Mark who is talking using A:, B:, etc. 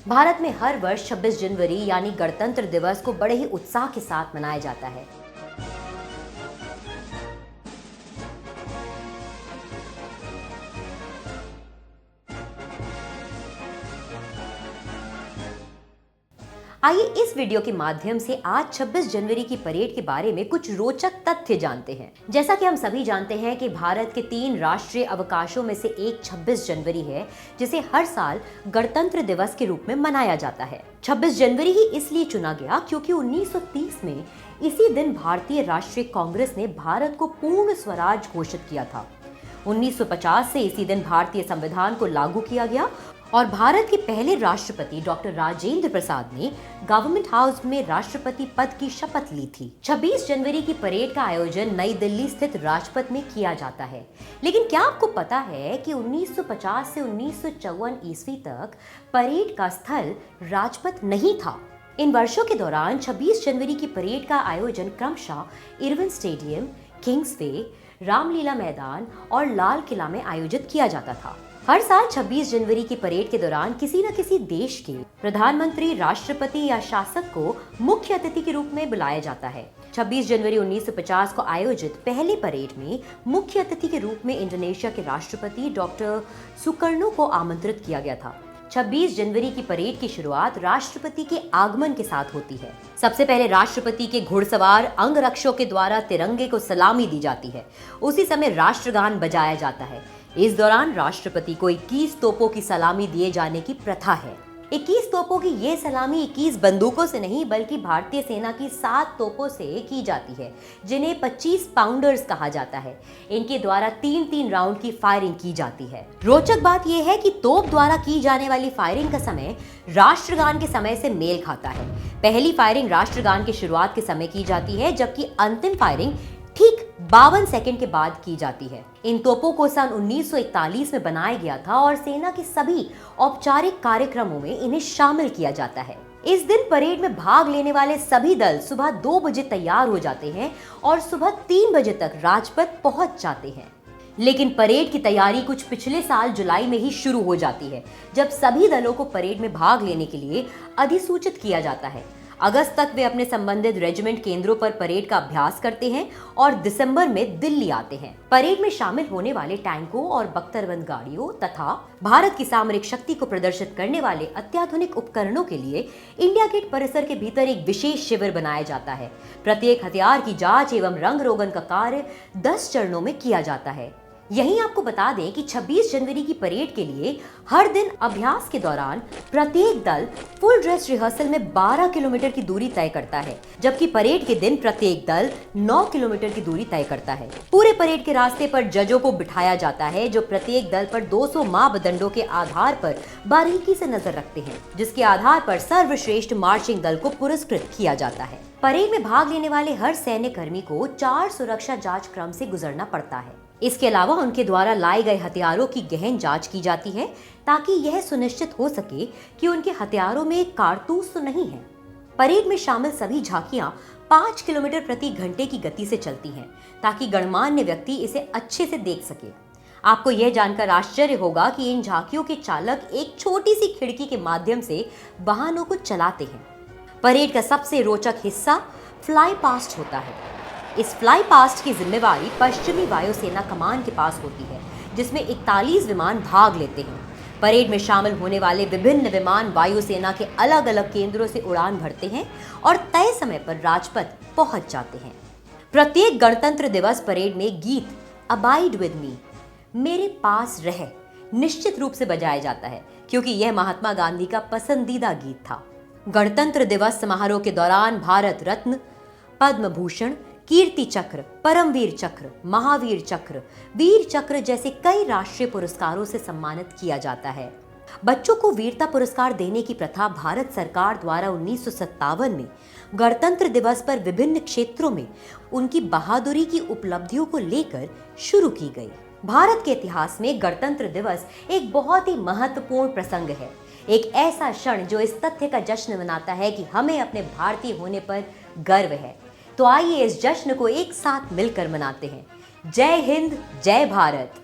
A: भारत में हर वर्ष 26 जनवरी यानी गणतंत्र दिवस को बड़े ही उत्साह के साथ मनाया जाता है। आइए इस वीडियो के माध्यम से आज 26 जनवरी की परेड के बारे में कुछ रोचक तथ्य जानते हैं। जैसा कि हम सभी जानते हैं कि भारत के 3 राष्ट्रीय अवकाशों में से एक 26 जनवरी है, जिसे हर साल गणतंत्र दिवस के रूप में मनाया जाता है। 26 जनवरी ही इसलिए चुना गया क्योंकि 1930 में इसी दिन भारतीय राष्ट्रीय कांग्रेस ने भारत को पूर्ण स्वराज घोषित किया था। 1950 से इसी दिन भारतीय संविधान को लागू किया गया और भारत के पहले राष्ट्रपति डॉक्टर राजेंद्र प्रसाद ने गवर्नमेंट हाउस में राष्ट्रपति पद की शपथ ली थी। 26 जनवरी की परेड का आयोजन नई दिल्ली स्थित राजपथ में किया जाता है। लेकिन क्या आपको पता है कि 1950 से 1954 ईस्वी तक परेड का स्थल राजपथ नहीं था। इन वर्षों के दौरान 26 जनवरी की परेड का आयोजन क्रमशः इरविन स्टेडियम, किंग्सवे, रामलीला मैदान और लाल किला में आयोजित किया जाता था। हर साल 26 जनवरी की परेड के दौरान किसी न किसी देश के प्रधानमंत्री, राष्ट्रपति या शासक को मुख्य अतिथि के रूप में बुलाया जाता है। 26 जनवरी 1950 को आयोजित पहले परेड में मुख्य अतिथि के रूप में इंडोनेशिया के राष्ट्रपति डॉक्टर सुकर्णो को आमंत्रित किया गया था। 26 जनवरी की परेड की शुरुआत राष्ट्रपति के आगमन के साथ होती है। सबसे पहले राष्ट्रपति के घुड़सवार अंगरक्षकों के द्वारा तिरंगे को सलामी दी जाती है। उसी समय राष्ट्रगान बजाया जाता है। इस दौरान राष्ट्रपति को 21 तोपों की सलामी दिए जाने की प्रथा है। 21 तोपों की ये सलामी 21 बंदूकों से नहीं बल्कि भारतीय सेना की 7 तोपों से की जाती है, जिन्हें 25 पाउंडर्स कहा जाता है। इनके द्वारा 3-3 राउंड की फायरिंग की जाती है। रोचक बात यह है कि तोप द्वारा की जाने वाली फायरिंग का समय राष्ट्रगान के समय से मेल खाता है। पहली फायरिंग राष्ट्रगान की शुरुआत के समय की जाती है, जबकि अंतिम फायरिंग ठीक 52 सेकंड के बाद की जाती है। इन तोपों को सन 1941 में बनाया गया था और सेना के सभी औपचारिक कार्यक्रमों में इन्हें शामिल किया जाता है। इस दिन परेड में भाग लेने वाले सभी दल सुबह 2 बजे तैयार हो जाते हैं और सुबह 3 बजे तक राजपथ पहुंच जाते हैं। लेकिन परेड की तैयारी कुछ पिछले साल जुलाई में ही शुरू हो जाती है, जब सभी दलों को परेड में भाग लेने के लिए अधिसूचित किया जाता है। अगस्त तक वे अपने संबंधित रेजिमेंट केंद्रों पर परेड का अभ्यास करते हैं और दिसंबर में दिल्ली आते हैं। परेड में शामिल होने वाले टैंकों और बख्तरबंद गाड़ियों तथा भारत की सामरिक शक्ति को प्रदर्शित करने वाले अत्याधुनिक उपकरणों के लिए इंडिया गेट परिसर के भीतर एक विशेष शिविर बनाया जाता है। प्रत्येक हथियार की जांच एवं रंग रोगन का कार्य 10 चरणों में किया जाता है। यहीं आपको बता दें कि 26 जनवरी की परेड के लिए हर दिन अभ्यास के दौरान प्रत्येक दल फुल ड्रेस रिहर्सल में 12 किलोमीटर की दूरी तय करता है, जबकि परेड के दिन प्रत्येक दल 9 किलोमीटर की दूरी तय करता है। पूरे परेड के रास्ते पर जजों को बिठाया जाता है, जो प्रत्येक दल पर 200 मापदंडों के आधार पर बारीकी से नजर रखते हैं, जिसके आधार पर सर्वश्रेष्ठ मार्चिंग दल को पुरस्कृत किया जाता है। परेड में भाग लेने वाले हर सैन्य कर्मी को 4 सुरक्षा जांच क्रम से गुजरना पड़ता है। इसके अलावा उनके द्वारा लाए गए हथियारों की गहन जांच की जाती है, ताकि यह सुनिश्चित हो सके कि उनके हथियारों में कारतूस तो नहीं है। परेड में शामिल सभी झांकियां 5 किलोमीटर प्रति घंटे की गति से चलती हैं, ताकि गणमान्य व्यक्ति इसे अच्छे से देख सके। आपको यह जानकर आश्चर्य होगा कि इन झांकियों के चालक एक छोटी सी खिड़की के माध्यम से वाहनों को चलाते हैं। परेड का सबसे रोचक हिस्सा फ्लाई पास्ट होता है। इस फ्लाई पास्ट की जिम्मेवारी पश्चिमी वायुसेना कमान के पास होती है, जिसमें 41 विमान भाग लेते हैं। परेड में शामिल होने वाले विभिन्न विमान वायुसेना के अलग अलग केंद्रों से उड़ान भरते हैं और तय समय पर राजपथ पहुंच जाते हैं। प्रत्येक गणतंत्र दिवस परेड में गीत अबाइड विद मी, मेरे पास रह, निश्चित रूप से बजाया जाता है, क्योंकि यह महात्मा गांधी का पसंदीदा गीत था। गणतंत्र दिवस समारोह के दौरान भारत रत्न, पद्म भूषण, कीर्ति चक्र, परमवीर चक्र, महावीर चक्र, वीर चक्र जैसे कई राष्ट्रीय पुरस्कारों से सम्मानित किया जाता है। बच्चों को वीरता पुरस्कार देने की प्रथा भारत सरकार द्वारा 1957 में गणतंत्र दिवस पर विभिन्न क्षेत्रों में उनकी बहादुरी की उपलब्धियों को लेकर शुरू की गई। भारत के इतिहास में गणतंत्र दिवस एक बहुत ही महत्वपूर्ण प्रसंग है, एक ऐसा क्षण जो इस तथ्य का जश्न मनाता है कि हमें अपने भारतीय होने पर गर्व है। तो आइए इस जश्न को एक साथ मिलकर मनाते हैं। जय हिंद, जय भारत।